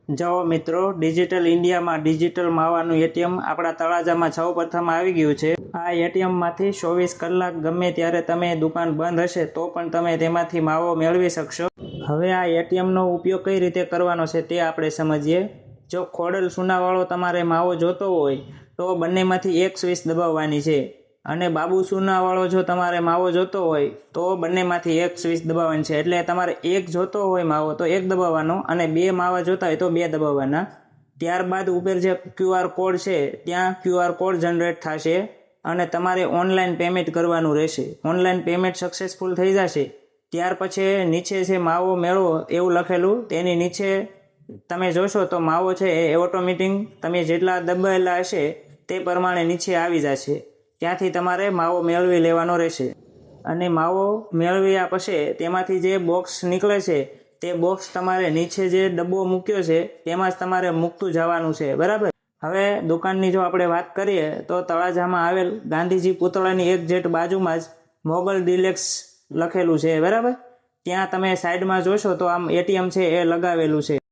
જાઓ મિત્રો, ડિજિટલ ઇન્ડિયામાં ડિજિટલ માવાનું એટીએમ આપણા તળાજામાં સૌપ્રથમ આવી ગયું છે. આ એટીએમમાંથી 24 કલાક ગમે ત્યારે તમે દુકાન બંધ હશે તો પણ તમે તેમાંથી માવો મેળવી શકશો. હવે આ એટીએમનો ઉપયોગ કઈ રીતે કરવાનો છે તે આપણે સમજીએ. જો ખોડલ સુનાવાળો તમારે માવો જોતો હોય તો બંનેમાંથી એક સ્વિચ દબાવવાની છે, અને બાબુ સુનાવાળો જો તમારે માવો જોતો હોય તો બંનેમાંથી એક સ્વિચ દબાવવાની છે. એટલે તમારે એક જોતો હોય માવો તો એક દબાવવાનો, અને બે માવા જોતા હોય તો બે દબાવવાના. ત્યારબાદ ઉપર જે QR કોડ છે ત્યાં QR કોડ જનરેટ થશે અને તમારે ઓનલાઈન પેમેન્ટ કરવાનું રહેશે. ઓનલાઈન પેમેન્ટ સક્સેસફુલ થઈ જશે ત્યાર પછી નીચે છે માવો મેળવો એવું લખેલું, તેની નીચે તમે જોશો તો માવો છે એ ઓટોમેટિક તમે જેટલા દબાયેલા હશે તે પ્રમાણે નીચે આવી જશે. ત્યાંથી તમારે માવો મેળવી લેવાનો રહેશે. અને માવો મેળવ્યા પછી તેમાંથી જે બોક્સ નીકળે છે તે બોક્સ તમારે નીચે જે ડબ્બો મૂક્યો છે તેમાં જ તમારે મૂકતું જવાનું છે, બરાબર. હવે દુકાનની જો આપણે વાત કરીએ તો તળાજામાં આવેલ ગાંધીજી પુતળાની એક્ઝેક્ટ બાજુમાં જ મોગલ ડિલેક્સ લખેલું છે, બરાબર. ત્યાં તમે સાઈડમાં જોશો તો આમ એટીએમ છે એ લગાવેલું છે.